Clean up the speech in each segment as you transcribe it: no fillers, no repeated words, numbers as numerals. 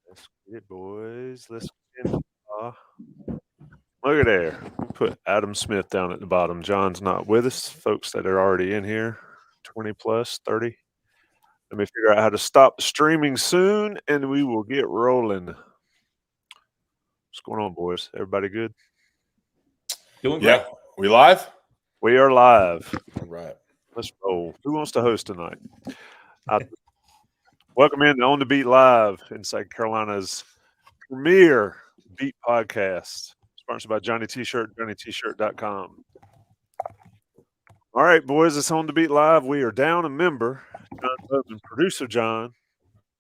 Let's get it, boys. Let's get it. Look at there. Put Adam Smith down at the bottom. John's not with us. Folks that are already in here, 20 plus, 30. Let me figure out how to stop the streaming soon, and we will get rolling. What's going on, boys? Everybody good? Doing Yeah, great. we live? We are live. All right. Let's roll. Who wants to host tonight? I welcome in to On the Beat Live in South Carolina's premier beat podcast, sponsored by Johnny T-Shirt, JohnnyT-Shirt.com. All right, boys, it's On the Beat Live. We are down a member. John Hubert, producer John,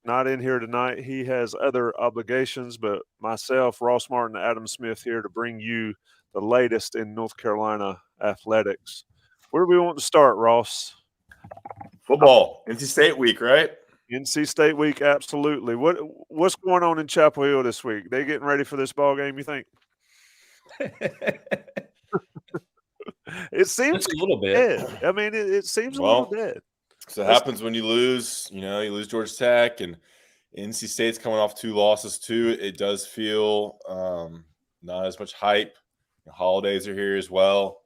not in here tonight. He has other obligations, but myself, Ross Martin, Adam Smith here to bring you the latest in North Carolina athletics. Where do we want to start, Ross? Football, NC State week, right? NC State week, absolutely. What's going on in Chapel Hill this week? They getting ready for this ball game, you think? It seems Just a little bit. dead. I mean, it seems a little dead. So it happens when you lose. You lose Georgia Tech, and NC State's coming off 2 losses too. It does feel not as much hype. The holidays are here as well.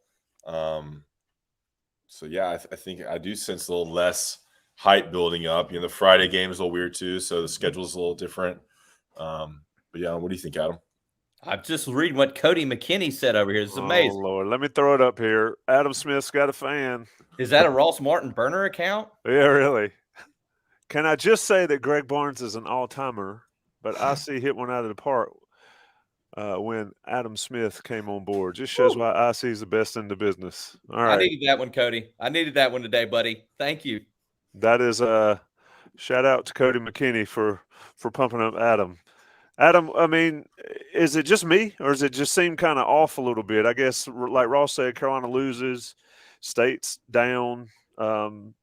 So yeah, I think I do sense a little less hype building up. The Friday game is a little weird too, so the schedule is a little different. But yeah, what do you think, Adam? I'm just reading what Cody McKinney said over here. It's amazing. Oh, Lord. Let me throw it up here. Adam Smith's got a fan. Is that a Ross Martin burner account? Yeah, really. Can I just say that Greg Barnes is an all-timer, but I see hit one out of the park when Adam Smith came on board. Just shows why IC is the best in the business. All right. I needed that one, Cody. I needed that one today, buddy. Thank you. That is a shout out to Cody McKinney for pumping up Adam. Adam, I mean, is it just me, or does it just seem kind of off a little bit? I guess, like Ross said, Carolina loses, State's down.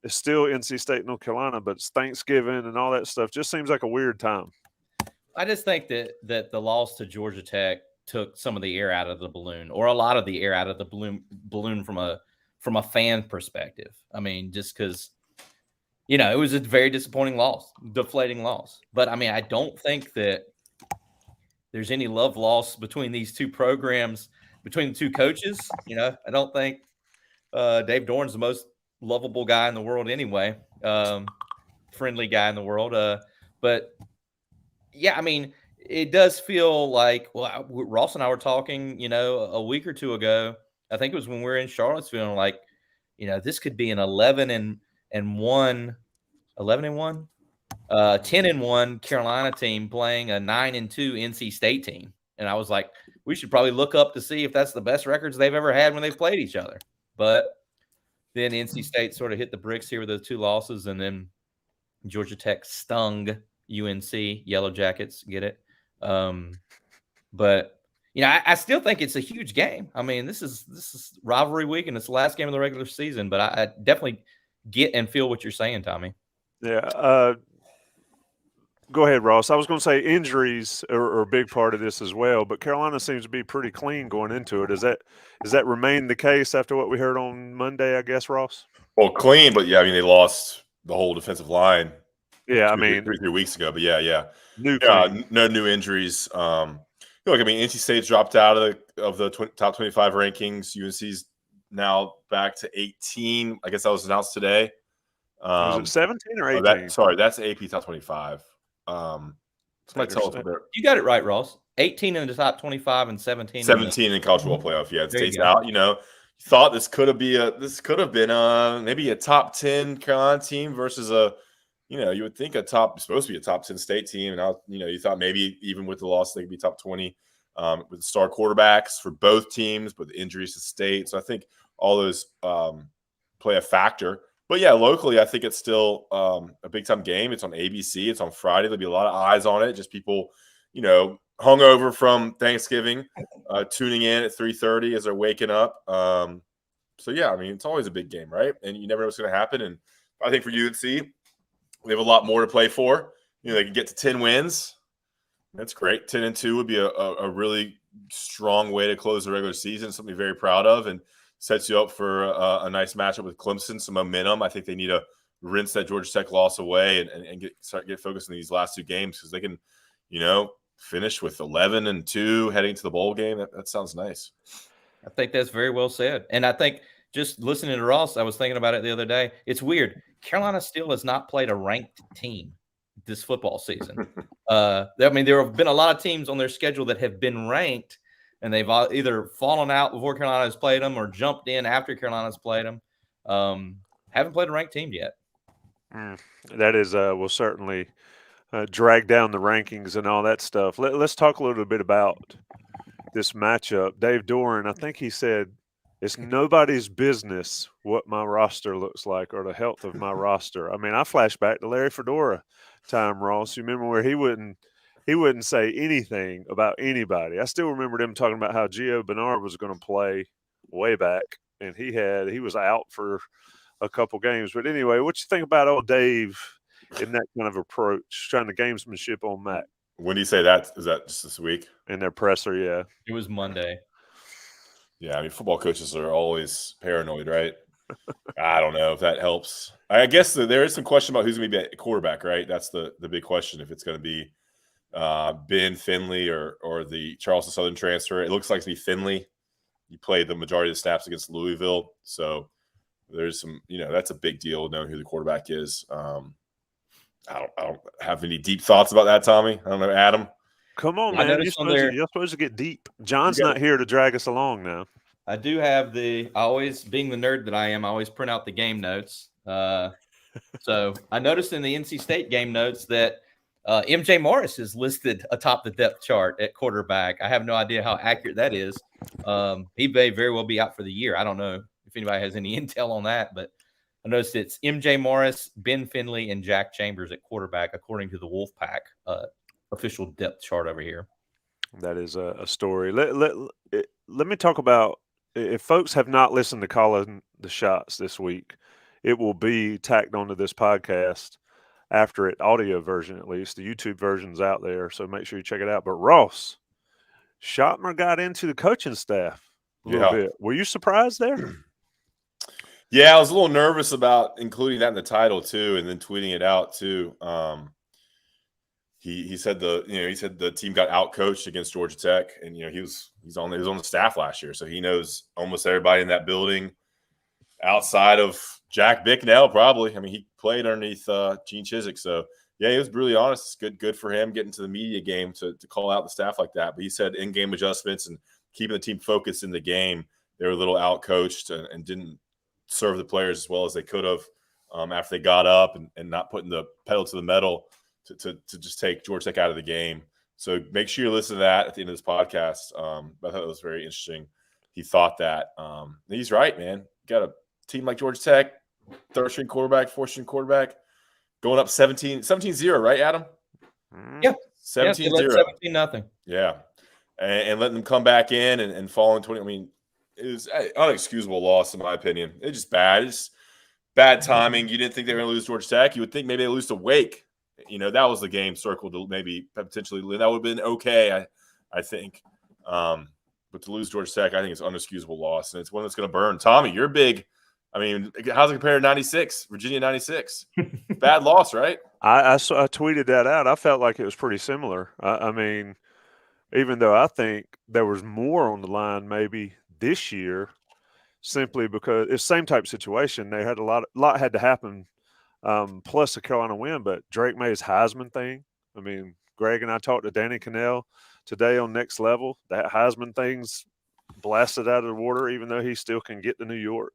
It's still NC State, North Carolina, but it's Thanksgiving and all that stuff. Just seems like a weird time. I just think that the loss to Georgia Tech took some of the air out of the balloon, or a lot of the air out of the balloon from a fan perspective. I mean, just because it was a very disappointing loss, deflating loss. But I mean, I don't think that there's any love lost between these two programs, between the two coaches. I don't think Dave Dorn's the most lovable guy in the world anyway, friendly guy in the world. But yeah, I mean, it does feel like, well, Ross and I were talking, a week or two ago. I think it was when we were in Charlottesville, like, this could be an 11-1 10-1 Carolina team playing a 9-2 NC State team. And I was like, we should probably look up to see if that's the best records they've ever had when they've played each other. But then NC State sort of hit the bricks here with those 2 losses, and then Georgia Tech stung UNC, Yellow Jackets, get it? But I still think it's a huge game. I mean, this is rivalry week, and it's the last game of the regular season. But I definitely get and feel what you're saying, Tommy. Yeah. Go ahead, Ross. I was going to say injuries are a big part of this as well, but Carolina seems to be pretty clean going into it. Does that remain the case after what we heard on Monday, I guess, Ross? Well, clean, but yeah, I mean, they lost the whole defensive line. Yeah, three weeks ago, but yeah. No new injuries. Look, I mean, NC State's dropped out of the top 25 rankings. UNC's now back to 18. I guess that was announced today. Was it 17 or 18? That's AP top 25. Somebody tell us there. You got it right, Ross. 18 in the top 25 and 17 in college football playoff. Yeah, it stays out. You thought this could have been maybe a top 10 Carolina team versus you would think supposed to be a top 10 state team, and you thought maybe even with the loss they could be top 20 with star quarterbacks for both teams, but the injuries to State. So I think all those play a factor. But yeah, locally, I think it's still a big-time game. It's on ABC. It's on Friday. There'll be a lot of eyes on it. Just people, hungover from Thanksgiving, tuning in at 3:30 as they're waking up. So yeah, I mean, it's always a big game, right? And you never know what's going to happen. And I think for UNC, we have a lot more to play for. They can get to 10 wins. That's great. 10-2 would be a really strong way to close the regular season. Something to be very proud of, and sets you up for a nice matchup with Clemson, some momentum. I think they need to rinse that Georgia Tech loss away and get focused on these last 2 games, because they can, finish with 11-2 heading to the bowl game. That sounds nice. I think that's very well said. And I think just listening to Ross, I was thinking about it the other day. It's weird. Carolina still has not played a ranked team this football season. I mean, there have been a lot of teams on their schedule that have been ranked, and they've either fallen out before Carolina has played them or jumped in after Carolina's played them. Haven't played a ranked team yet. That is will certainly drag down the rankings and all that stuff. Let's talk a little bit about this matchup. Dave Doran, I think he said, it's nobody's business what my roster looks like or the health of my roster. I mean, I flash back to Larry Fedora time, Ross. You remember where he wouldn't say anything about anybody. I still remember them talking about how Gio Bernard was going to play way back, and he was out for a couple games. But anyway, what you think about old Dave in that kind of approach, trying to gamesmanship on Mack? When do you say that? Is that just this week? In their presser, yeah. It was Monday. Yeah, I mean, football coaches are always paranoid, right? I don't know if that helps. I guess there is some question about who's going to be at quarterback, right? That's the big question. If it's going to be Ben Finley or the Charleston Southern transfer. It looks like to be Finley. He played the majority of the snaps against Louisville. So there's some, that's a big deal knowing who the quarterback is. I don't have any deep thoughts about that, Tommy. I don't know, Adam. Come on, man. You're supposed to get deep. John's not here to drag us along now. I do have always being the nerd that I am, I always print out the game notes. So I noticed in the NC State game notes that MJ Morris is listed atop the depth chart at quarterback. I have no idea how accurate that is. He may very well be out for the year. I don't know if anybody has any intel on that, but I noticed it's MJ Morris, Ben Finley, and Jack Chambers at quarterback, according to the Wolfpack official depth chart over here. That is a story. Let me talk about, if folks have not listened to Calling the Shots this week, it will be tacked onto this podcast after it, audio version at least. The YouTube version's out there, so make sure you check it out. But Ross, Schottmer got into the coaching staff a little bit. Were you surprised there? Yeah, I was a little nervous about including that in the title too, and then tweeting it out too. He said the team got outcoached against Georgia Tech, and he was on the staff last year, so he knows almost everybody in that building outside of Jack Bicknell, probably. I mean, he played underneath Gene Chizik, so yeah, he was brutally honest. It's good for him getting to the media game to call out the staff like that. But he said in-game adjustments and keeping the team focused in the game, they were a little outcoached and didn't serve the players as well as they could have after they got up and not putting the pedal to the metal to just take Georgia Tech out of the game. So make sure you listen to that at the end of this podcast. I thought it was very interesting. He thought that. He's right, man. Got a team like Georgia Tech, third-string quarterback, fourth-string quarterback, going up 17-0, right, Adam? Yeah. 17-0. 17-0. Yeah. And letting them come back in and fall in 20. I mean, it was an unexcusable loss, in my opinion. It's just bad. It's bad timing. You didn't think they were going to lose Georgia Tech. You would think maybe they lose to Wake. That was the game circled to maybe potentially – that would have been okay, I think. But to lose Georgia Tech, I think it's an unexcusable loss, and it's one that's going to burn. Tommy, you're big. I mean, how's it compare to 96, Virginia 96? Bad loss, right? I tweeted that out. I felt like it was pretty similar. I mean, even though I think there was more on the line maybe this year, simply because it's the same type of situation. They had a lot had to happen, plus the Carolina win. But Drake May's Heisman thing. I mean, Greg and I talked to Danny Cannell today on Next Level. That Heisman thing's blasted out of the water, even though he still can get to New York.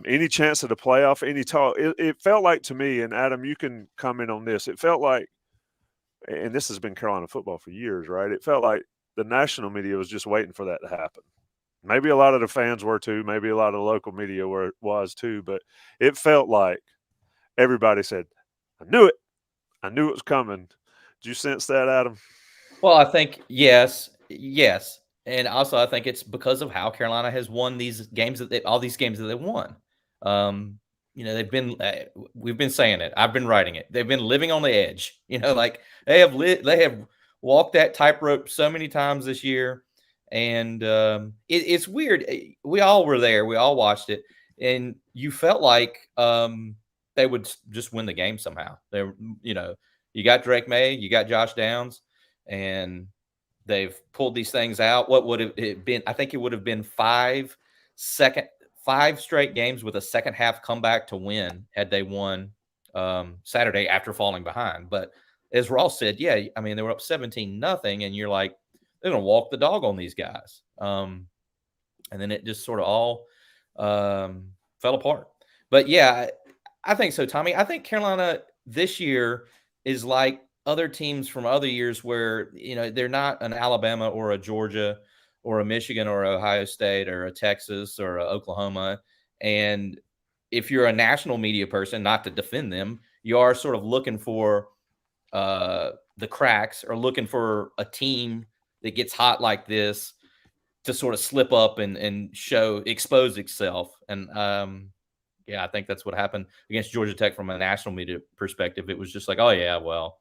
Any chance of the playoff, any talk, it felt like to me, and Adam, you can comment on this, it felt like, and this has been Carolina football for years, right? It felt like the national media was just waiting for that to happen. Maybe a lot of the fans were too, maybe a lot of the local media was too, but it felt like everybody said, I knew it was coming. Did you sense that, Adam? Well, I think yes. And also, I think it's because of how Carolina has won these games all these games that they won. They've been, we've been saying it. I've been writing it. They've been living on the edge. Like they have walked that tightrope so many times this year, and it's weird. We all were there. We all watched it, and you felt like they would just win the game somehow. You got Drake May, you got Josh Downs. and they've pulled these things out. What would it been? I think it would have been 5 straight games with a second half comeback to win had they won Saturday after falling behind. But as Ross said, yeah, I mean, they were up 17-0, and you're like, they're going to walk the dog on these guys. And then it just sort of all fell apart. But yeah, I think so, Tommy. I think Carolina this year is like other teams from other years where, they're not an Alabama or a Georgia or a Michigan or Ohio State or a Texas or a Oklahoma. And if you're a national media person, not to defend them, you are sort of looking for the cracks, or looking for a team that gets hot like this to sort of slip up and expose itself. And I think that's what happened against Georgia Tech from a national media perspective. It was just like, oh yeah, well,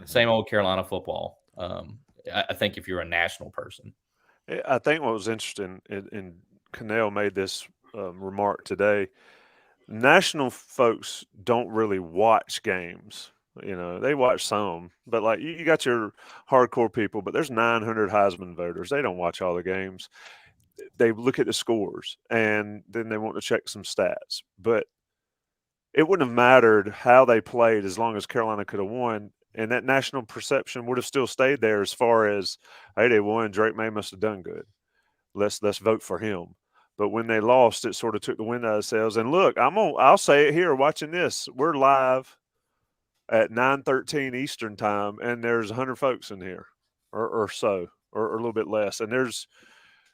same old Carolina football. I think if you're a national person. I think what was interesting, and Cannell made this remark today, national folks don't really watch games. They watch some, but like you got your hardcore people, but there's 900 Heisman voters. They don't watch all the games. They look at the scores, and then they want to check some stats. But it wouldn't have mattered how they played as long as Carolina could have won, and that national perception would have still stayed there as far as, hey, they won. Drake May must have done good. Let's vote for him. But when they lost, it sort of took the wind out of the sails. And look, I'll say it here watching this. We're live at 9:13 Eastern time, and there's 100 folks in here or so, or a little bit less. And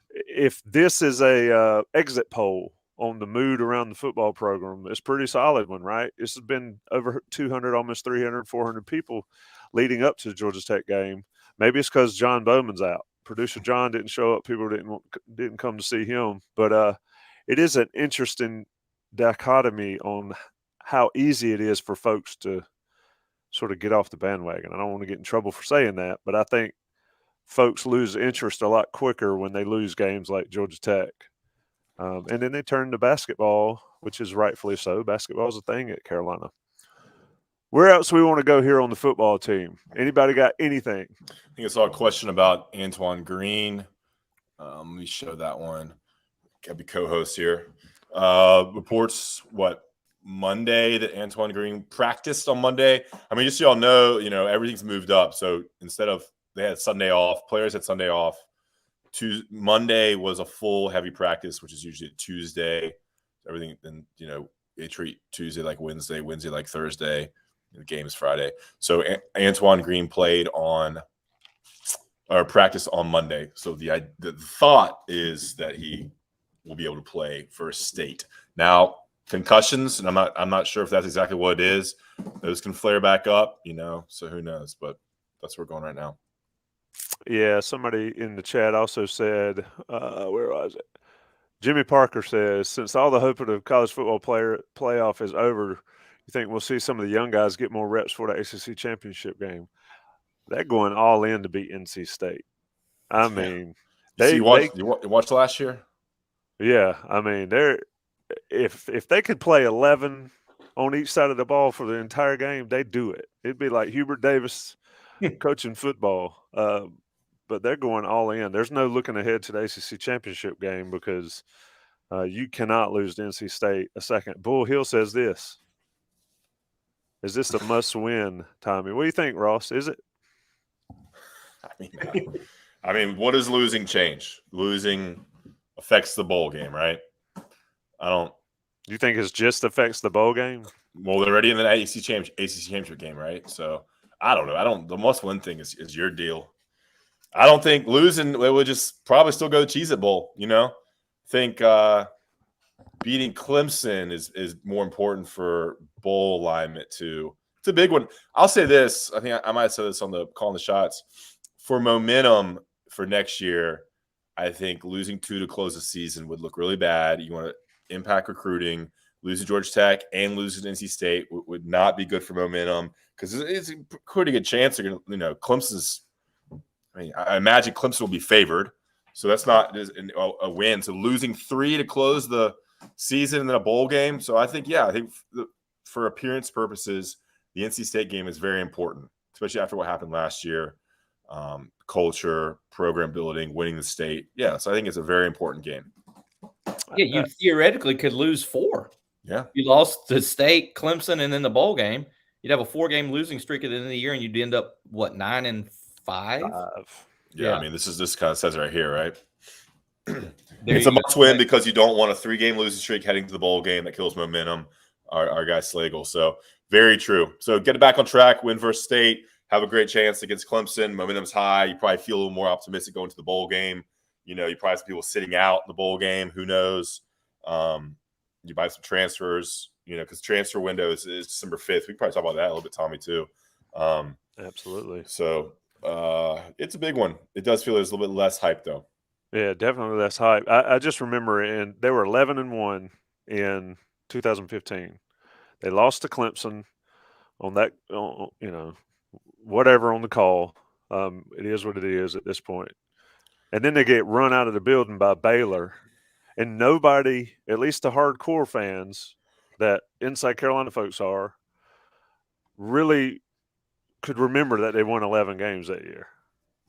if this is a exit poll on the mood around the football program, it's a pretty solid one, right? This has been over 200, almost 300, 400 people leading up to the Georgia Tech game. Maybe it's because John Bowman's out. Producer John didn't show up. People didn't come to see him. But it is an interesting dichotomy on how easy it is for folks to sort of get off the bandwagon. I don't want to get in trouble for saying that, but I think folks lose interest a lot quicker when they lose games like Georgia Tech. And then they turn to basketball, which is rightfully so. Basketball is a thing at Carolina. Where else do we want to go here on the football team? Anybody got anything? I think I saw a question about Antoine Green. Let me show that one. Got to be co-host here. Reports Monday that Antoine Green practiced on Monday. I mean, just so y'all know, everything's moved up. So instead of they had Sunday off, players had Sunday off. Monday was a full heavy practice, which is usually Tuesday. Everything, and they treat Tuesday like Wednesday like Thursday. The game is Friday. So Antoine Green practiced on Monday. So the thought is that he will be able to play for State. Now, concussions, and I'm not sure if that's exactly what it is. Those can flare back up, so who knows? But that's where we're going right now. Yeah, somebody in the chat also said, where was it? Jimmy Parker says, since all the hope of the college football playoff is over, you think we'll see some of the young guys get more reps for the ACC championship game? They're going all in to beat NC State. I mean, you watched last year? Yeah, I mean, if they could play 11 on each side of the ball for the entire game, they'd do it. It'd be like Hubert Davis coaching football. But they're going all in. There's no looking ahead to the ACC championship game because you cannot lose to NC State a second. Bull Hill says this. Is this a must-win, Tommy? What do you think, Ross? Is it? I mean, what does losing change? Losing affects the bowl game, right? You think it just affects the bowl game? Well, they're already in the ACC championship game, right? So I don't know. The must-win thing is your deal. I don't think losing, it would just probably still go to Cheez-It Bowl, I think beating Clemson is more important for bowl alignment too. It's a big one. I'll say this. I think I might have said this on the Calling the Shots. For momentum for next year, I think losing 2 to close the season would look really bad. You want to impact recruiting. Losing Georgia Tech and losing NC State would not be good for momentum because it's a pretty good chance they're going to, Clemson's – I imagine Clemson will be favored. So that's not a win. So losing 3 to close the season and then a bowl game. So I think for appearance purposes, the NC State game is very important, especially after what happened last year. culture, program building, winning the state. Yeah, so I think it's a very important game. Yeah, you theoretically could lose 4. Yeah. You lost to State, Clemson, and then the bowl game. You'd have a 4-game losing streak at the end of the year, and you'd end up, what, 9-5? Yeah, I mean, this kind of says it right here, right? It's a must win because you don't want a 3-game losing streak heading to the bowl game that kills momentum. Our guy Slagle. So very true. So get it back on track, win versus State, have a great chance against Clemson. Momentum's high. You probably feel a little more optimistic going to the bowl game. You know, you probably have some people sitting out the bowl game. Who knows? You buy some transfers, you know, because transfer window is December 5th. We can probably talk about that a little bit, Tommy, too. Absolutely. So it's a big one. It does feel there's a little bit less hype, though. Yeah, definitely less hype. I just remember they were 11-1 in 2015. They lost to Clemson on that, you know, whatever on the call. It is what it is at this point. And then they get run out of the building by Baylor. And nobody, at least the hardcore fans that Inside Carolina folks are, really could remember that they won 11 games that year.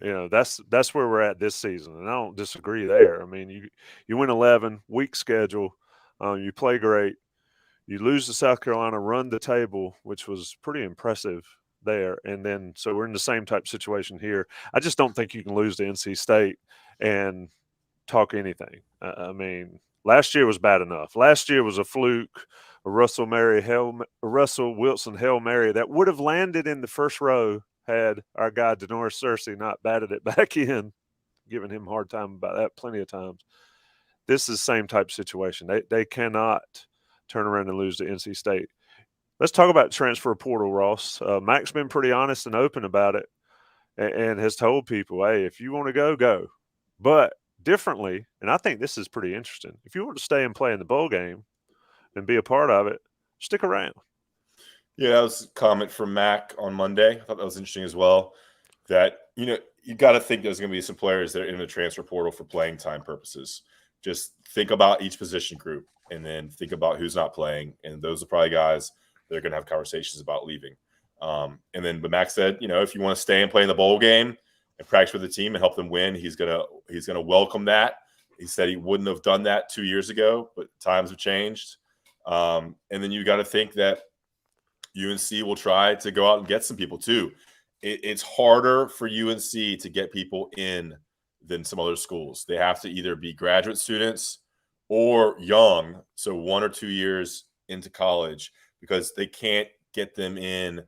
You know, that's where we're at this season, and I don't disagree there. I mean, you win 11, weak schedule, you play great, you lose to South Carolina, run the table, which was pretty impressive there, and then so we're in the same type situation here. I just don't think you can lose to NC State and talk anything. I mean, last year was bad enough. Last year was a fluke, a Russell Wilson Hail Mary that would have landed in the first row had our guy Denoris Searcy not batted it back in, giving him a hard time about that plenty of times. This is the same type of situation. They cannot turn around and lose to NC State. Let's talk about transfer portal, Ross. Mack's been pretty honest and open about it and has told people, hey, if you want to go, go. But differently, and I think this is pretty interesting, if you want to stay and play in the bowl game and be a part of it, stick around. Yeah, that was a comment from Mack on Monday. I thought that was interesting as well. That, you know, you got to think there's going to be some players that are in the transfer portal for playing time purposes. Just think about each position group and then think about who's not playing. And those are probably guys that are going to have conversations about leaving. But Mack said, you know, if you want to stay and play in the bowl game and practice with the team and help them win, he's gonna welcome that. He said he wouldn't have done that 2 years ago, but times have changed. And then you got to think that UNC will try to go out and get some people too. It's harder for UNC to get people in than some other schools. They have to either be graduate students or young, so 1 or 2 years into college, because they can't get them in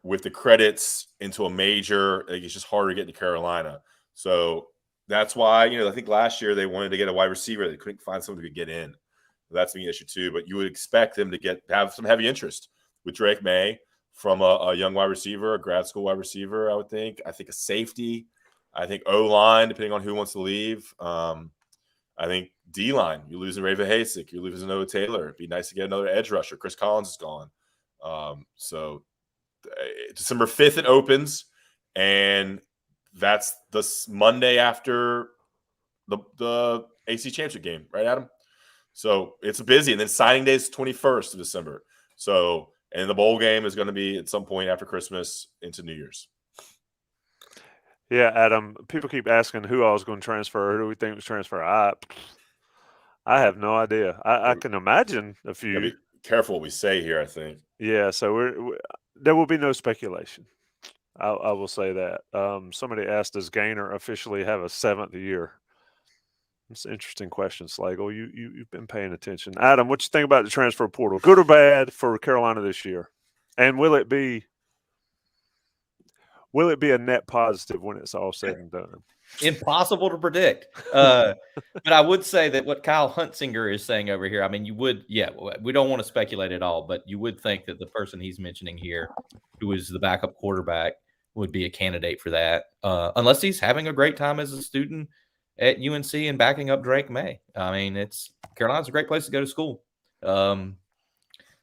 with the credits into a major. Like, it's just harder to get into Carolina. So that's why, you know, I think last year they wanted to get a wide receiver. They couldn't find someone who could get in. That's the issue too. But you would expect them to have some heavy interest with Drake May from a young wide receiver, a grad school wide receiver, I would think. I think a safety. I think O-line, depending on who wants to leave. I think D-line. You're losing Raven Hasek. You're losing Noah Taylor. It'd be nice to get another edge rusher. Chris Collins is gone. So December 5th it opens, and that's the Monday after the AC Championship game, right, Adam? So it's busy. And then signing day is 21st of December. So, and the bowl game is going to be at some point after Christmas into New Year's. Yeah, Adam, people keep asking who I was going to transfer, who do we think was transfer. I have no idea. I can imagine a few. Be careful what we say here, I think. Yeah, so there will be no speculation. I will say that. Somebody asked, does Gaynor officially have a 7th year? It's an interesting question, Slagle. You've been paying attention. Adam, what you think about the transfer portal? Good or bad for Carolina this year? And will it be a net positive when it's all said and done? Impossible to predict. But I would say that what Kyle Huntsinger is saying over here, I mean, we don't want to speculate at all, but you would think that the person he's mentioning here, who is the backup quarterback, would be a candidate for that, unless he's having a great time as a student at UNC and backing up Drake May. I mean, Carolina's a great place to go to school.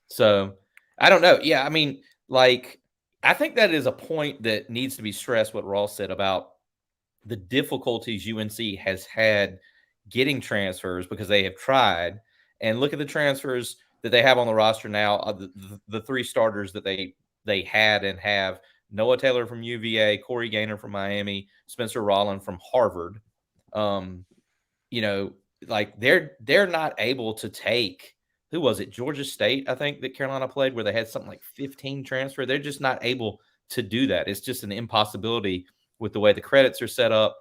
So I don't know. Yeah, I mean, I think that is a point that needs to be stressed, what Ross said about the difficulties UNC has had getting transfers because they have tried. And look at the transfers that they have on the roster now. The 3 starters that they had and have Noah Taylor from UVA, Corey Gaynor from Miami, Spencer Rolland from Harvard. Like they're not able to take, who was it? Georgia State, I think, that Carolina played, where they had something like 15 transfer. They're just not able to do that. It's just an impossibility with the way the credits are set up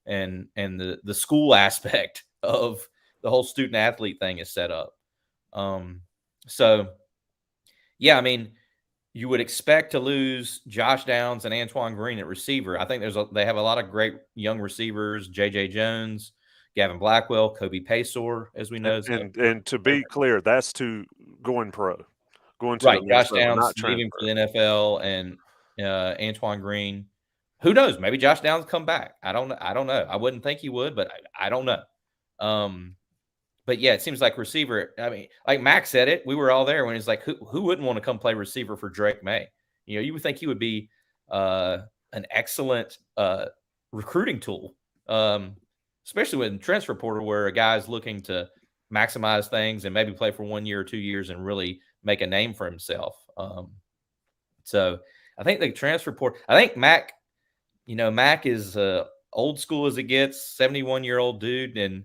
and the school aspect of the whole student athlete thing is set up. So yeah, I mean, you would expect to lose Josh Downs and Antoine Green at receiver. I think they have a lot of great young receivers, J.J. Jones, Gavin Blackwell, Kobe Paysour, as we know. And to be clear, that's to going pro, going to right. the Josh next level, Downs not leaving transfer. for the NFL, and Antoine Green. Who knows? Maybe Josh Downs come back. I don't know. I wouldn't think he would, but I don't know. But yeah, it seems like receiver. I mean, like Mack said it. We were all there when he's like, who wouldn't want to come play receiver for Drake May? You know, you would think he would be an excellent recruiting tool, especially with transfer portal, where a guy's looking to maximize things and maybe play for 1 year or 2 years and really make a name for himself. So I think the transfer portal. I think Mack. Mack is old school as it gets. 71-year-old dude, and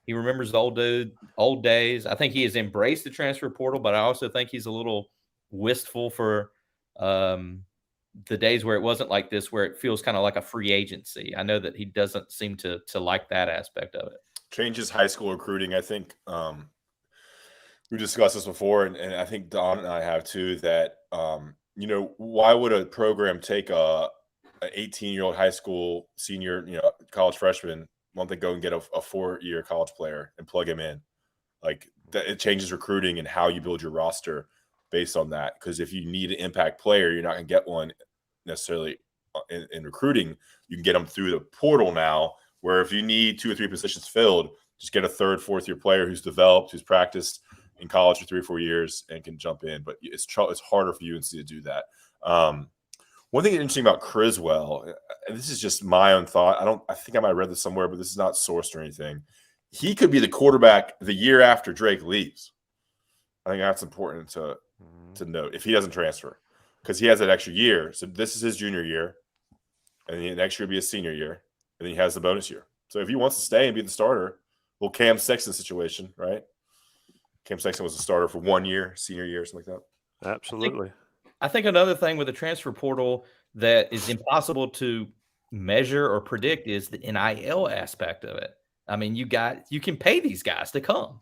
he remembers the old days. I think he has embraced the transfer portal, but I also think he's a little wistful for the days where it wasn't like this, where it feels kind of like a free agency. I know that he doesn't seem to like that aspect of it. Changes high school recruiting. I think we discussed this before, and I think Don and I have too, that, why would a program take an 18-year-old high school senior, college freshman, won't they go and get a 4-year college player and plug him in? Like that, it changes recruiting and how you build your roster based on that. Because if you need an impact player, you're not going to get one necessarily in recruiting. You can get them through the portal now, where if you need 2 or 3 positions filled, just get a 3rd, 4th year player who's developed, who's practiced in college for 3 or 4 years and can jump in. But it's harder for UNC to do that. One thing interesting about Criswell, and this is just my own thought. I think I might have read this somewhere, but this is not sourced or anything. He could be the quarterback the year after Drake leaves. I think that's important to note if he doesn't transfer, because he has that extra year. So this is his junior year, and the next year will be his senior year, and then he has the bonus year. So if he wants to stay and be the starter, Cam Sexton situation, right? Cam Sexton was a starter for 1 year, senior year, something like that. Absolutely. I think another thing with the transfer portal that is impossible to measure or predict is the NIL aspect of it. I mean, you can pay these guys to come.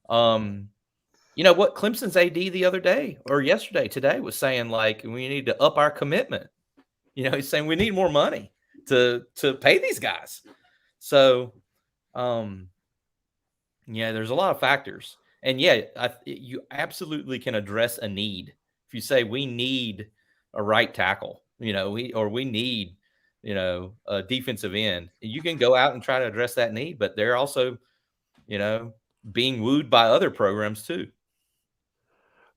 What Clemson's AD the other day or today was saying, like, we need to up our commitment. He's saying we need more money to pay these guys. So, there's a lot of factors. And you absolutely can address a need. If you say we need a right tackle, we need, a defensive end, you can go out and try to address that need, but they're also, being wooed by other programs too.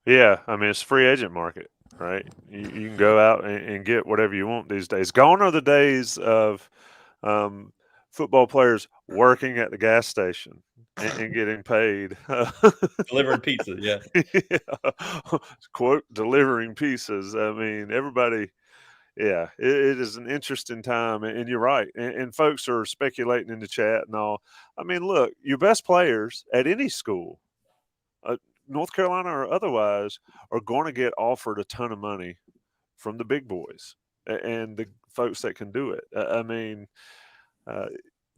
Yeah. I mean, it's a free agent market, right? You can go out and get whatever you want these days. Gone are the days of football players working at the gas station and getting paid. Delivering pizza, yeah. Quote, delivering pieces. I mean, everybody, it is an interesting time. And you're right. And folks are speculating in the chat and all. I mean, look, your best players at any school, North Carolina or otherwise, are going to get offered a ton of money from the big boys and the folks that can do it. I mean,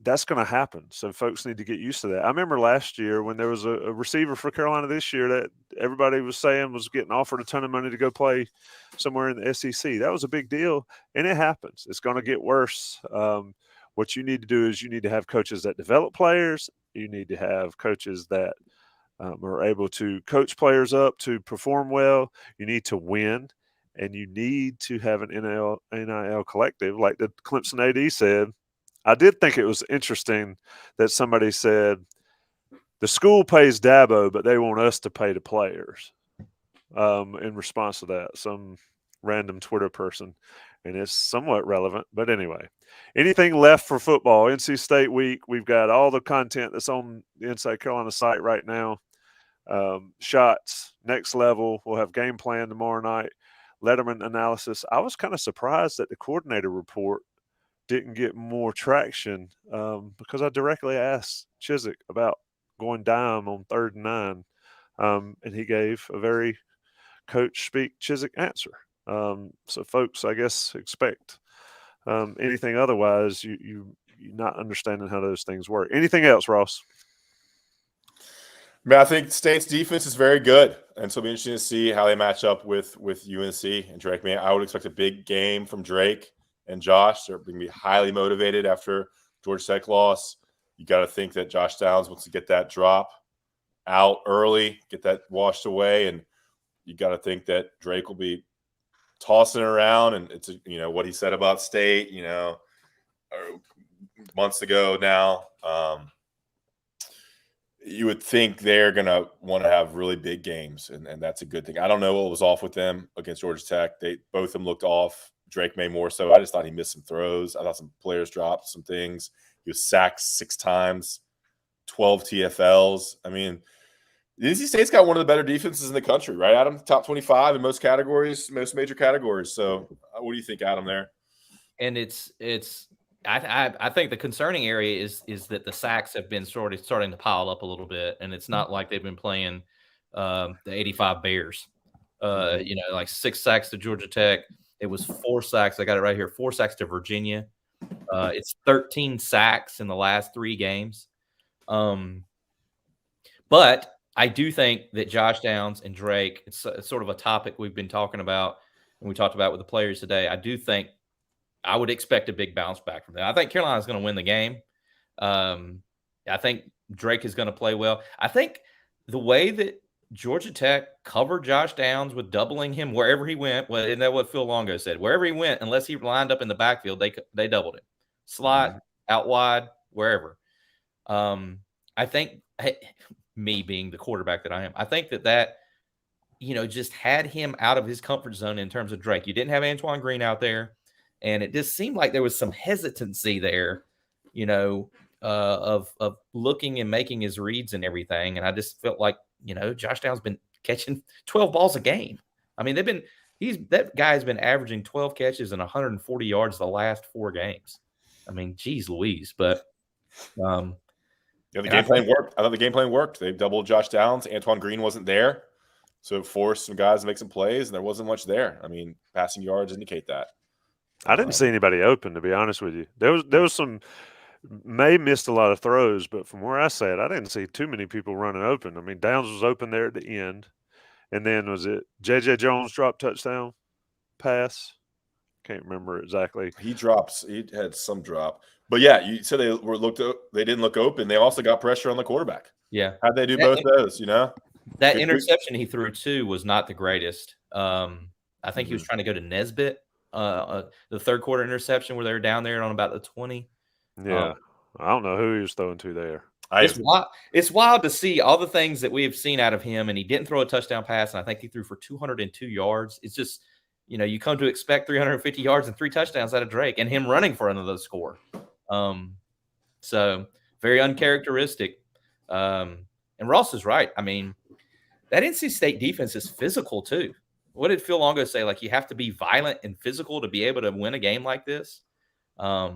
that's going to happen. So folks need to get used to that. I remember last year when there was a receiver for Carolina this year that everybody was saying was getting offered a ton of money to go play somewhere in the SEC. That was a big deal, and it happens. It's going to get worse. What you need to do is you need to have coaches that develop players. You need to have coaches that are able to coach players up to perform well. You need to win, and you need to have an NIL collective, like the Clemson AD said. I did think it was interesting that somebody said the school pays Dabo, but they want us to pay the players in response to that. Some random Twitter person, and it's somewhat relevant. But anyway, anything left for football? NC State week. We've got all the content that's on the Inside Carolina site right now. Shots, next level. We'll have game plan tomorrow night. Letterman analysis. I was kind of surprised that the coordinator report didn't get more traction because I directly asked Chiswick about going dime on 3rd and 9, and he gave a very coach speak Chiswick answer. So folks, I guess expect anything otherwise, you're not understanding how those things work. Anything else, Ross? I think State's defense is very good, and so it'll be interesting to see how they match up with UNC and Drake. Man, I would expect a big game from Drake and Josh. They're going to be highly motivated after Georgia Tech loss. You got to think that Josh Downs wants to get that drop out early, get that washed away, and you got to think that Drake will be tossing around. And it's what he said about State, months ago now. You would think they're going to want to have really big games, and that's a good thing. I don't know what was off with them against Georgia Tech. Both of them looked off. Drake may more so. I just thought he missed some throws. I thought some players dropped some things. He was sacked 6 times, 12 TFLs. I mean, NC State's got one of the better defenses in the country, right, Adam? Top 25 in most categories, most major categories. So what do you think, Adam, there? And I think the concerning area is that the sacks have been starting to pile up a little bit, and it's not like they've been playing the 85 Bears. Like 6 sacks to Georgia Tech. It was 4 sacks. I got it right here. 4 sacks to Virginia. It's 13 sacks in the last 3 games. But I do think that Josh Downs and Drake, it's sort of a topic we've been talking about, and we talked about with the players today. I do think I would expect a big bounce back from them. I think Carolina's going to win the game. I think Drake is going to play well. I think the way that Georgia Tech covered Josh Downs with doubling him wherever he went, well, isn't that what Phil Longo said? Wherever he went, unless he lined up in the backfield, they doubled him. Slot, out wide, wherever. I think, me being the quarterback that I am, I think that just had him out of his comfort zone in terms of Drake. You didn't have Antoine Green out there. And it just seemed like there was some hesitancy there, of looking and making his reads and everything. And I just felt like, Josh Downs been catching 12 balls a game. I mean, that guy's been averaging 12 catches and 140 yards the last 4 games. I mean, geez Louise. But the game plan worked. I thought the game plan worked. They doubled Josh Downs. Antoine Green wasn't there. So it forced some guys to make some plays, and there wasn't much there. I mean, passing yards indicate that. I didn't see anybody open, to be honest with you. There was some May missed a lot of throws, but from where I sat, I didn't see too many people running open. I mean, Downs was open there at the end, and then was it J.J. Jones drop touchdown pass? Can't remember exactly. He had some drop, but yeah, you said they didn't look open. They also got pressure on the quarterback. Yeah, how'd they do both those? That interception he threw too was not the greatest. I think he was trying to go to Nesbitt. The 3rd quarter interception where they were down there on about the 20. Yeah. I don't know who he was throwing to there. It's wild to see all the things that we have seen out of him, and he didn't throw a touchdown pass, and I think he threw for 202 yards. It's just, you come to expect 350 yards and 3 touchdowns out of Drake, and him running for another score. So very uncharacteristic. And Ross is right. I mean, that NC State defense is physical too. What did Phil Longo say? Like, you have to be violent and physical to be able to win a game like this. I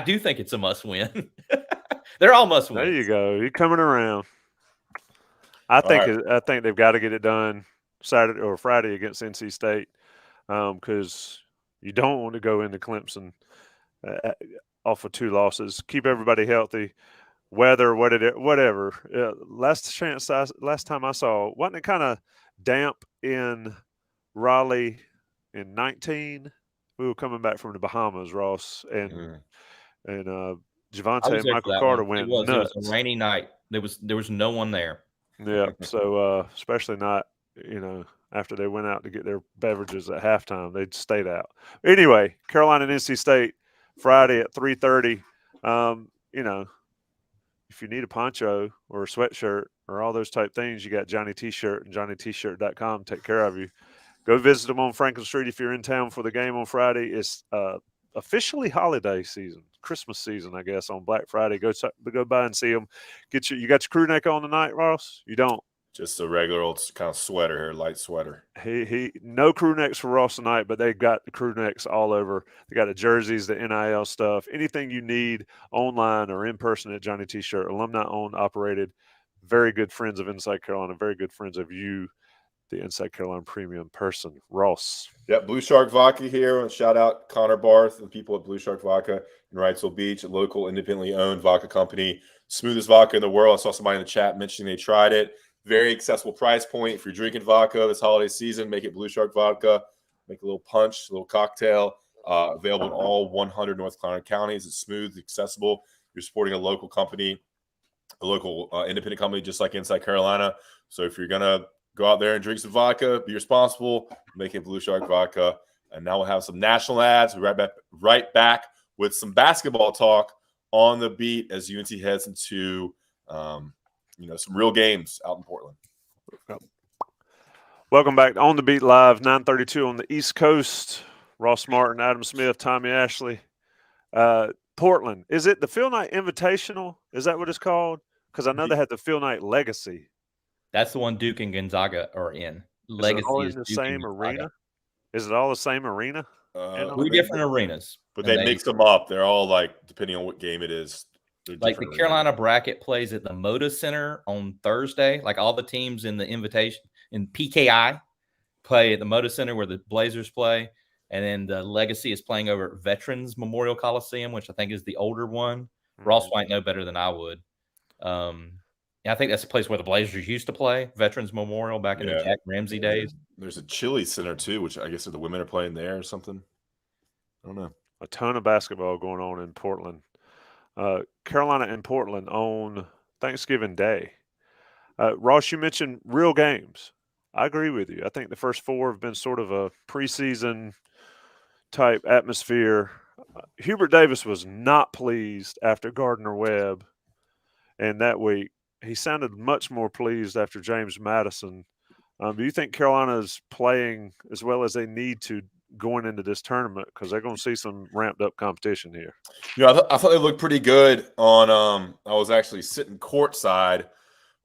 do think it's a must win. They're all must wins. There you go. You're coming around. I think they've got to get it done Saturday or Friday against NC State because you don't want to go into Clemson off of 2 losses. Keep everybody healthy. Weather, whatever. Last time I saw, wasn't it kind of damp in Raleigh in 19? We were coming back from the Bahamas, Ross, and Javante and Michael Carter went nuts. It was a rainy night. There was no one there. Yeah, so especially not after they went out to get their beverages at halftime, they'd stayed out. Anyway, Carolina and NC State Friday at 3:30. If you need a poncho or a sweatshirt or all those type things, you got Johnny T-Shirt and JohnnyT-Shirt.com. Take care of you. Go visit them on Franklin Street if you're in town for the game on Friday. It's officially holiday season, Christmas season, I guess, on Black Friday. Go by and see them. You got your crew neck on tonight, Ross? You don't? Just a regular old kind of sweater here, light sweater. He no crew necks for Ross tonight, but they got the crew necks all over. They got the jerseys, the NIL stuff, anything you need online or in person at Johnny T-Shirt. Alumni owned, operated. Very good friends of Inside Carolina. Very good friends of you, the Inside Carolina premium person, Ross. Yep, Blue Shark Vodka here. And shout out Connor Barth and people at Blue Shark Vodka in Wrightsville Beach, a local independently owned vodka company. Smoothest vodka in the world. I saw somebody in the chat mentioning they tried it. Very accessible price point. If you're drinking vodka this holiday season, make it Blue Shark Vodka. Make a little punch, a little cocktail. Available in all 100 North Carolina counties. It's smooth, accessible. You're supporting a local company, a local independent company, just like Inside Carolina. So if you're going to go out there and drink some vodka, be responsible, make it Blue Shark Vodka. And now we'll have some national ads. We'll be right back with some basketball talk on the beat as UNC heads into some real games out in Portland. Welcome back to On the Beat Live, 9:32 on the East Coast. Ross Martin, Adam Smith, Tommy Ashley. Portland, is it the Phil Knight Invitational? Is that what it's called? Because I know they had the Phil Knight Legacy. That's the one Duke and Gonzaga are in. Legacy is all in the same arena? Is it all the same arena? Three different arenas. But they mix them up. They're all like, depending on what game it is. Like the Carolina bracket plays at the Moda Center on Thursday. Like all the teams in the invitation in PKI play at the Moda Center where the Blazers play. And then the Legacy is playing over at Veterans Memorial Coliseum, which I think is the older one. Mm-hmm. Ross might know better than I would. I think that's the place where the Blazers used to play, Veterans Memorial, back in the Jack Ramsey days. There's a Chili Center, too, which I guess the women are playing there or something. I don't know. A ton of basketball going on in Portland. Carolina and Portland on Thanksgiving Day. Ross, you mentioned real games. I agree with you. I think the first four have been sort of a preseason type atmosphere. Hubert Davis was not pleased after Gardner-Webb, and that week he sounded much more pleased after James Madison. Do you think Carolina is playing as well as they need to going into this tournament, because they're going to see some ramped up competition here? I thought they looked pretty good on I was actually sitting courtside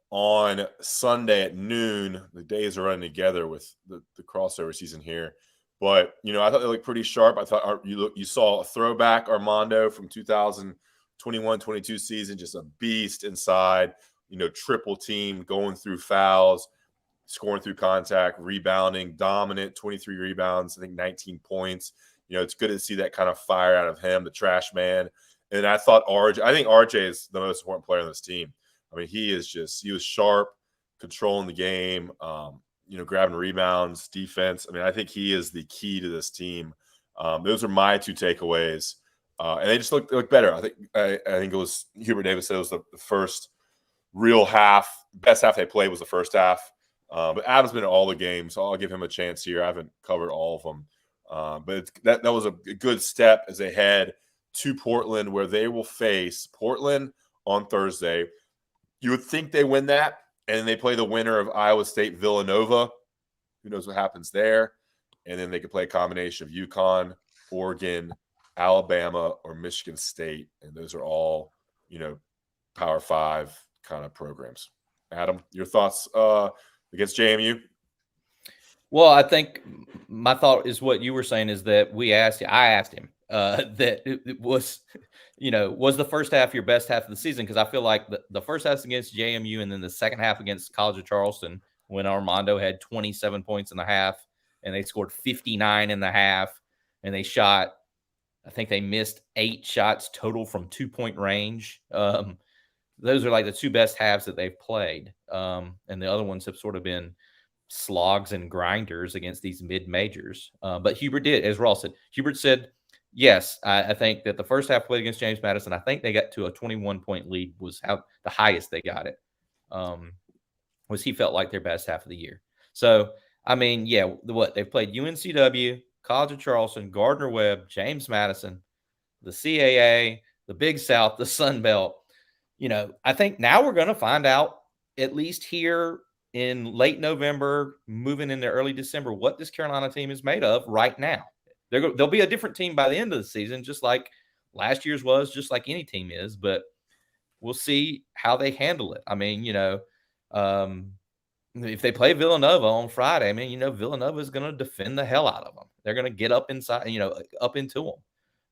on Sunday at noon. The days are running together with the crossover season here. But, I thought they looked pretty sharp. I thought you saw a throwback Armando from 2021-22 season, just a beast inside, triple team, going through fouls, scoring through contact, rebounding, dominant, 23 rebounds, I think 19 points. It's good to see that kind of fire out of him, the trash man. And I think RJ is the most important player on this team. I mean, he was sharp, controlling the game, grabbing rebounds, defense. I mean, I think he is the key to this team. Those are my two takeaways. And they just look better. I think it was Hubert Davis said it was the first real half. Best half they played was the first half. But Adam's been in all the games, so I'll give him a chance here. I haven't covered all of them. But that was a good step as they head to Portland, where they will face Portland on Thursday. You would think they win that, and they play the winner of Iowa State Villanova. Who knows what happens there? And then they could play a combination of UConn, Oregon, Alabama, or Michigan State. And those are all, Power 5 kind of programs. Adam, your thoughts against JMU? Well, I think my thought is what you were saying is that I asked him that it was, was the first half your best half of the season? Because I feel like the first half against JMU and then the second half against College of Charleston, when Armando had 27 points in the half and they scored 59 in the half, and they shot, I think they missed 8 shots total from 2-point range. Those are like the two best halves that they've played. And the other ones have sort of been slogs and grinders against these mid-majors. But Hubert did, as Ross said. Hubert said, yes, I think that the first half played against James Madison, I think they got to a 21-point lead was how the highest they got it. Was he felt like their best half of the year. So, I mean, they've played UNCW, College of Charleston, Gardner-Webb, James Madison, the CAA, the Big South, the Sun Belt. I think now we're going to find out, at least here in late November, moving into early December, what this Carolina team is made of right now. They'll be a different team by the end of the season, just like last year's was, just like any team is. But we'll see how they handle it. I mean, if they play Villanova on Friday, I mean, Villanova is going to defend the hell out of them. They're going to get up inside, up into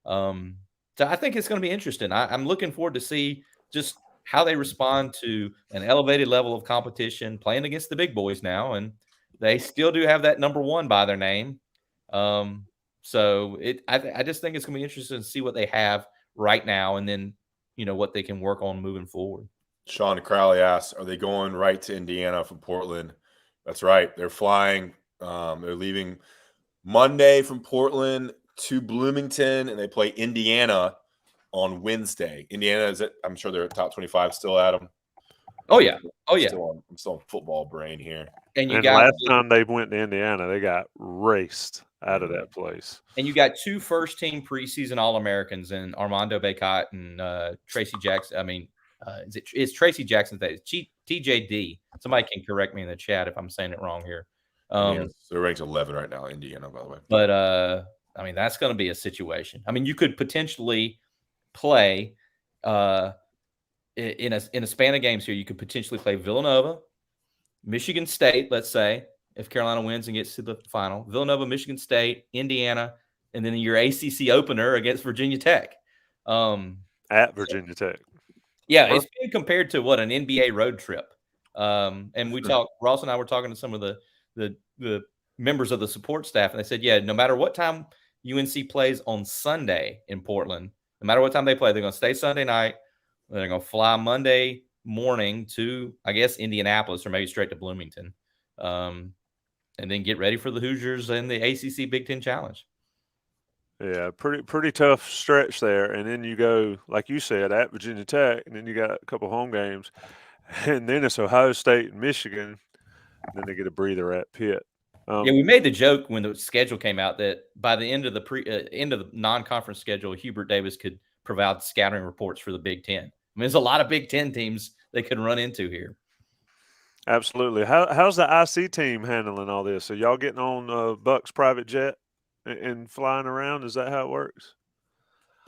them. So I think it's going to be interesting. I'm looking forward to see just how they respond to an elevated level of competition, playing against the big boys now, and they still do have that number one by their name. So I just think it's going to be interesting to see what they have right now, and then what they can work on moving forward. Sean Crowley asks, are they going right to Indiana from Portland? That's right. They're flying. They're leaving Monday from Portland to Bloomington, and they play Indiana on Wednesday. Indiana I'm sure they're top 25 still, Adam. Oh yeah. I'm still on football brain here. And last time they went to Indiana, they got raced out of that place. And you got 2 first-team preseason All-Americans in Armando Bacot and Tracy Jackson. I mean, it's Tracy Jackson. It's TJD. Somebody can correct me in the chat if I'm saying it wrong here. They're ranked 11 right now, Indiana, by the way. But I mean, that's going to be a situation. I mean, you could potentially play in a span of games here. You could potentially play Villanova, Michigan State. Let's say if Carolina wins and gets to the final, Villanova, Michigan State, Indiana, and then your ACC opener against Virginia Tech. At Virginia Tech. Yeah, it's being compared to an NBA road trip. And we talked. Ross and I were talking to some of the members of the support staff, and they said, yeah, no matter what time UNC plays on Sunday in Portland, no matter what time they play, they're going to stay Sunday night. They're going to fly Monday morning to, I guess, Indianapolis or maybe straight to Bloomington, and then get ready for the Hoosiers and the ACC Big Ten Challenge. Yeah, pretty tough stretch there. And then you go, like you said, at Virginia Tech, and then you got a couple home games. And then it's Ohio State and Michigan. And then they get a breather at Pitt. Yeah, we made the joke when the schedule came out that by the end of the non-conference schedule, Hubert Davis could provide scouting reports for the Big Ten. I mean, there's a lot of Big Ten teams they could run into here. Absolutely. How's the IC team handling all this? Are y'all getting on Buck's private jet and flying around? Is that how it works?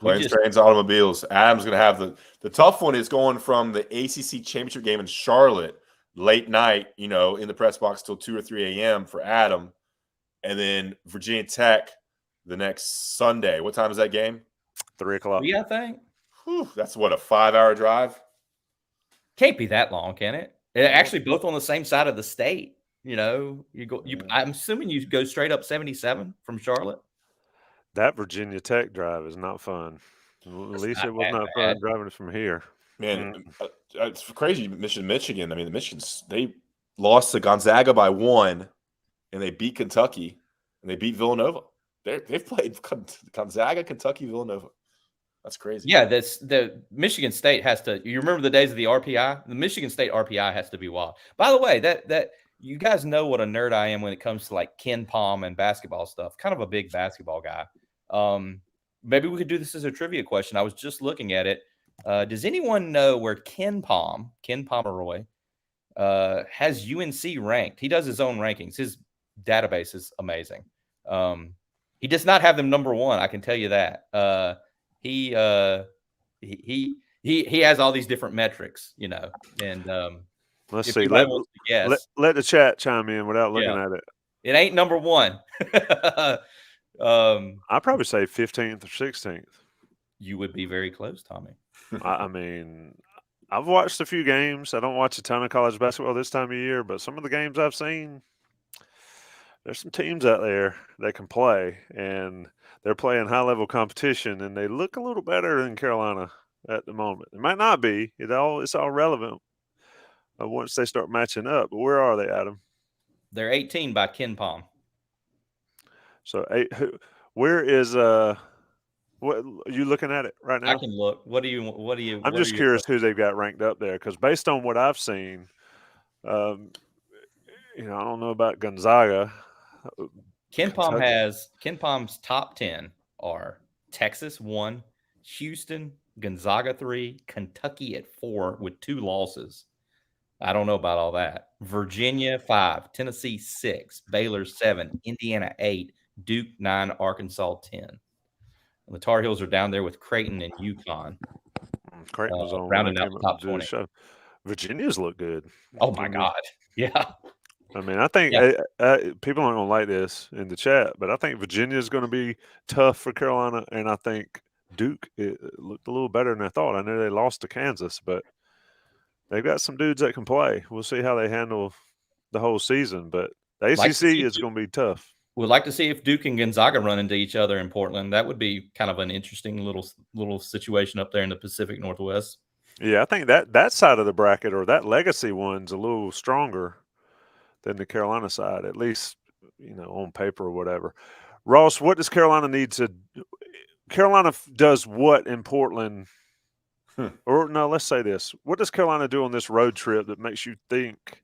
Planes, trains, automobiles. Adam's going to have the tough one is going from the ACC championship game in Charlotte late night, in the press box till 2 or 3 a.m. for Adam. And then Virginia Tech the next Sunday. What time is that game? 3 o'clock. Yeah, I think. Whew, that's what, a 5-hour drive? Can't be that long, can it? Actually, both on the same side of the state. I'm assuming you go straight up 77 from Charlotte. That Virginia Tech drive is not fun. At least it was not fun driving from here. Man, it's crazy. Michigan. I mean, the Michigans, they lost to Gonzaga by 1, and they beat Kentucky, and they beat Villanova. They've played Gonzaga, Kentucky, Villanova. That's crazy. Yeah, the Michigan State has to. You remember the days of the RPI? The Michigan State RPI has to be wild. By the way, that you guys know what a nerd I am when it comes to like Ken Pom and basketball stuff. Kind of a big basketball guy. Maybe we could do this as a trivia question. I was just looking at it. Does anyone know where Ken Pomeroy, has UNC ranked? He does his own rankings. His database is amazing. He does not have them number 1. I can tell you that. He has all these different metrics, and let's see. Let the chat chime in without looking at it. It ain't number 1. I'd probably say 15th or 16th. You would be very close, Tommy. I mean, I've watched a few games. I don't watch a ton of college basketball this time of year, but some of the games I've seen, there's some teams out there that can play, and they're playing high-level competition, and they look a little better than Carolina at the moment. It might not be. It's all relevant once they start matching up. But where are they, Adam? They're 18 by Ken Pom. So where is what are you looking at it right now? I can look. What do you? I'm just curious who they've got ranked up there, because based on what I've seen, I don't know about Gonzaga. Ken Pom's top 10 are Texas 1, Houston, Gonzaga 3, Kentucky at 4 with 2 losses. I don't know about all that. Virginia 5, Tennessee 6, Baylor 7, Indiana 8, Duke 9, Arkansas 10. And the Tar Heels are down there with Creighton and UConn. Creighton was on rounding out the top 20. Virginia's look good. Oh my God. Yeah. I mean, I think people aren't going to like this in the chat, but I think Virginia is going to be tough for Carolina, and I think Duke looked a little better than I thought. I know they lost to Kansas, but they've got some dudes that can play. We'll see how they handle the whole season, but the ACC is going to be tough. We'd like to see if Duke and Gonzaga run into each other in Portland. That would be kind of an interesting little situation up there in the Pacific Northwest. Yeah, I think that side of the bracket, or that legacy one's a little stronger than the Carolina side, at least, on paper or whatever. Ross, what does Carolina need to – Carolina does what in Portland – or no, let's say this. What does Carolina do on this road trip that makes you think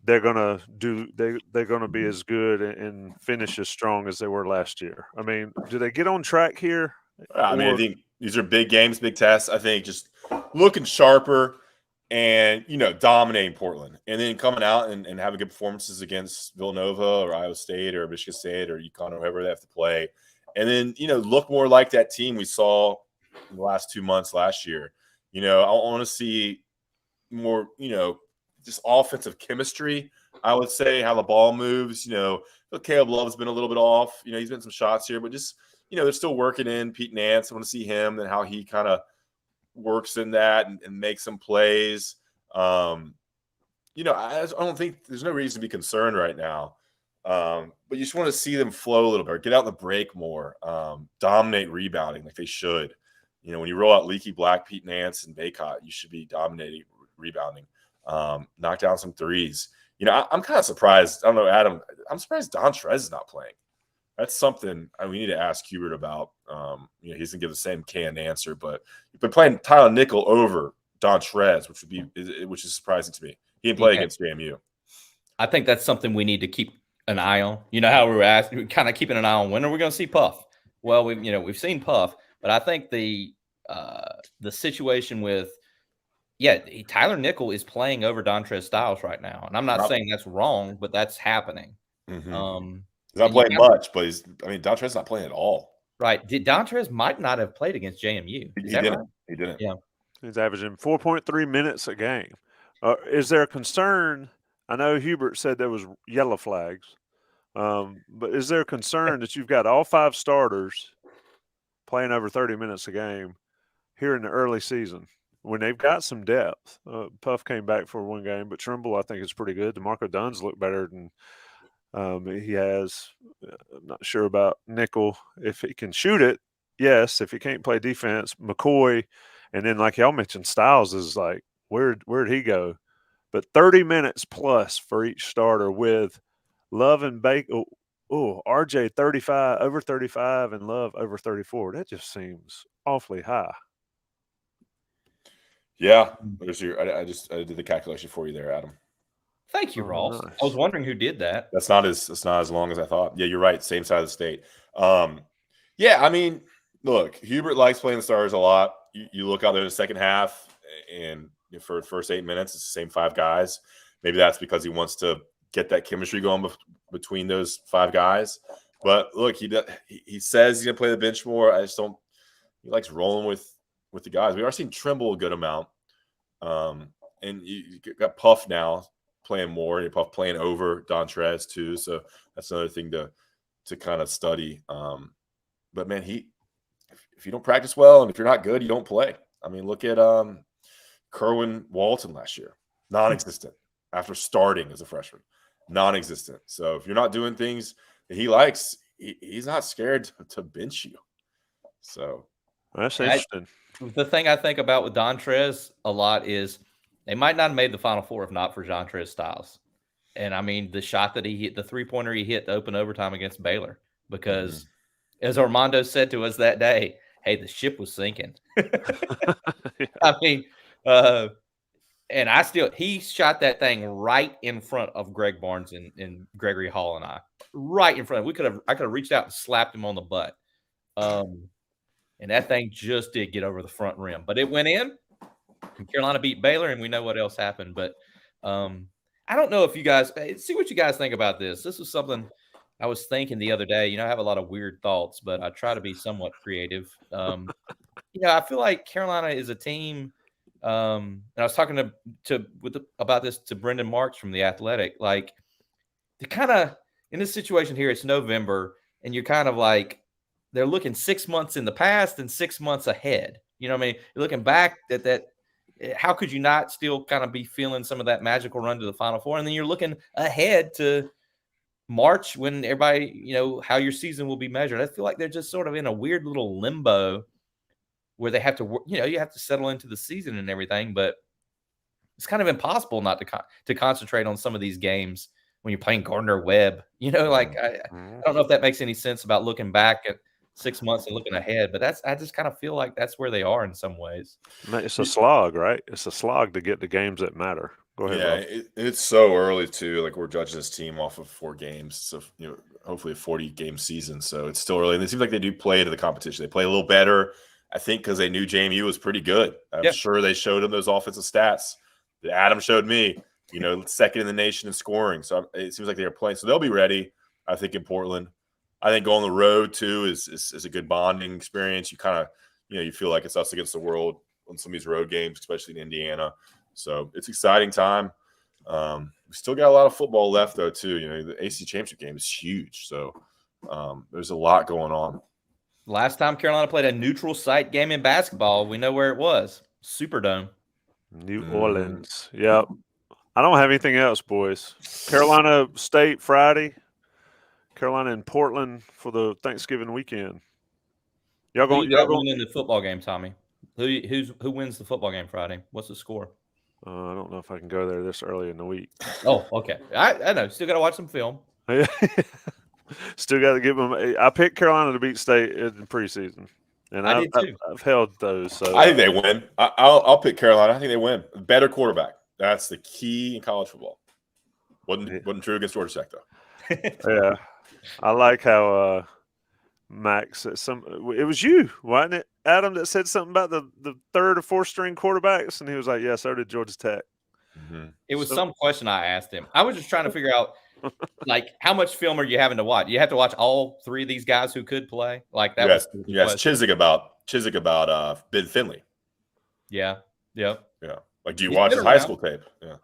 they're going to do – they're going to be as good and finish as strong as they were last year? I mean, do they get on track here? I think these are big games, big tests. I think just looking sharper and, dominating Portland, and then coming out and having good performances against Villanova or Iowa State or Michigan State or UConn or whoever they have to play. And then, look more like that team we saw in the last 2 months last year. I want to see more, just offensive chemistry, I would say, how the ball moves. Caleb Love's been a little bit off. He's been some shots here, but just, they're still working in Pete Nance. I want to see him and how he kind of works in that and makes some plays. I don't think there's no reason to be concerned right now. But you just want to see them flow a little bit, get out in the break more, dominate rebounding like they should. When you roll out Leaky Black, Pete Nance, and Baycott, you should be dominating rebounding. Knock down some threes. I'm kind of surprised. I don't know, Adam. I'm surprised Dontrez is not playing. That's something we need to ask Hubert about. He's gonna give the same canned answer, but you've been playing Tyler Nickel over Dontrez, which is surprising to me. He didn't play against JMU. I think that's something we need to keep an eye on. How we're kind of keeping an eye on when are we going to see Puff? Well, we've seen Puff, but I think the situation with Tyler Nickel is playing over Dontrez Styles right now, and I'm not saying that's wrong, but that's happening. Mm-hmm. He's not playing much, but Dontrez's not playing at all. Right. Dontrez might not have played against JMU. He didn't. Right? He didn't. Yeah. He's averaging 4.3 minutes a game. Is there a concern? I know Hubert said there was yellow flags, but is there a concern that you've got all 5 starters playing over 30 minutes a game here in the early season when they've got some depth? Puff came back for 1 game, but Trimble I think is pretty good. DeMarco Dunn's looked better than he has. I'm not sure about Nickel. If he can shoot it, yes. If he can't play defense, McCoy, and then like y'all mentioned, Styles is like, where'd he go? But 30 minutes plus for each starter with Love and Bacon. RJ 35 over 35 and Love over 34. That just seems awfully high. Yeah, I did the calculation for you there, Adam. Thank you, Ross. Nice. I was wondering who did that. That's not as long as I thought. Yeah, you're right. Same side of the state. Look, Hubert likes playing the starters a lot. You look out there in the second half, and for the first 8 minutes, it's the same 5 guys. Maybe that's because he wants to get that chemistry going between those 5 guys. But look, he says he's gonna play the bench more. I just don't. He likes rolling with the guys. We are seeing Trimble a good amount, and you got Puff now playing more, and Puff playing over Dontrez too. So that's another thing to kind of study. But man, if you don't practice well and if you're not good, you don't play. I mean, look at Kerwin Walton last year, non-existent after starting as a freshman, non-existent. So if you're not doing things that he likes, he's not scared to bench you. So that's interesting. The thing I think about with Dontrez a lot is they might not have made the Final Four if not for Dontrez Styles. And I mean, the shot that he hit, the 3-pointer he hit to open overtime against Baylor, because as Armando said to us that day, hey, the ship was sinking. Yeah. I mean, and he shot that thing right in front of Greg Barnes and Gregory Hall and I, right in front. I could have reached out and slapped him on the butt. And that thing just did get over the front rim, but it went in. Carolina beat Baylor, and we know what else happened. But I don't know if you guys see what you guys think about this. This was something I was thinking the other day. I have a lot of weird thoughts, but I try to be somewhat creative. I feel like Carolina is a team. And I was talking about this to Brendan Marks from The Athletic. Like, they're kind of in this situation here. It's November, and you're kind of like they're looking 6 months in the past and 6 months ahead. You know what I mean? You're looking back at that. How could you not still kind of be feeling some of that magical run to the Final Four? And then you're looking ahead to March when everybody, you know, how your season will be measured. I feel like they're just sort of in a weird little limbo where they have to, you know, you have to settle into the season and everything, but it's kind of impossible not to concentrate on some of these games when you're playing Gardner-Webb. You know, like I don't know if that makes any sense about looking back at 6 months and looking ahead, but I just kind of feel like that's where they are in some ways. It's a slog, right? It's a slog to get the games that matter. Go ahead. Yeah, it's so early too. Like we're judging this team off of 4 games, so you know, hopefully a 40-game season. So it's still early, and it seems like they do play to the competition. They play a little better, I think, because they knew JMU was pretty good. I'm sure they showed them those offensive stats that Adam showed me. You know, second in the nation in scoring. So it seems like they're playing. So they'll be ready, I think, in Portland. I think going on the road too is a good bonding experience. You kind of, you know, you feel like it's us against the world on some of these road games, especially in Indiana. So it's exciting time. We still got a lot of football left though too. You know, the AC championship game is huge. So there's a lot going on. Last time Carolina played a neutral site game in basketball, we know where it was. Superdome. New Orleans. Yep. I don't have anything else, boys. Carolina State Friday. Carolina and Portland for the Thanksgiving weekend. Y'all going in the football game, Tommy? Who wins the football game Friday? What's the score? I don't know if I can go there this early in the week. Oh, okay. I know. Still got to watch some film. Still got to give them. I picked Carolina to beat State in preseason, and I've held those. So I think they win. I'll pick Carolina. I think they win. Better quarterback. That's the key in college football. Wasn't true against Georgia Tech though. Yeah, I like how Mack said it was you, wasn't it, Adam, that said something about the 3rd or 4th string quarterbacks, and he was like, "Yeah, so did Georgia Tech." Mm-hmm. It was some question I asked him. I was just trying to figure out, like, how much film are you having to watch? You have to watch all 3 of these guys who could play. Like that. Yes, Chiswick about Ben Finley. Yeah. Yep. Yeah. Like, do you watch his high school tape? Yeah.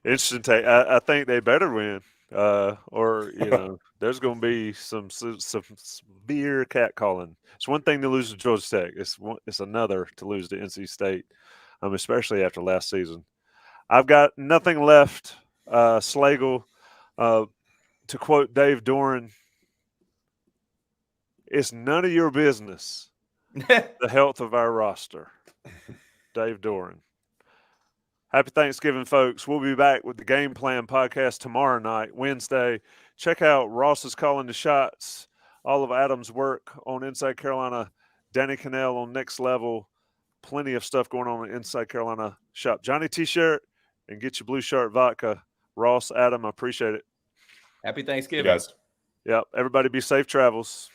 Interesting take. I think they better win, or you know, there's going to be some severe catcalling. It's one thing to lose to Georgia Tech. It's another to lose to NC State, especially after last season. I've got nothing left. Slagle, to quote Dave Doran, "It's none of your business the health of our roster." Dave Doran. Happy Thanksgiving, folks. We'll be back with the Game Plan podcast tomorrow night, Wednesday. Check out Ross's Calling the Shots, all of Adam's work on Inside Carolina, Danny Cannell on Next Level, plenty of stuff going on in Inside Carolina. Shop Johnny T-shirt and get your Blue Shark vodka. Ross, Adam, I appreciate it. Happy Thanksgiving. Hey guys. Yep. Everybody be safe travels.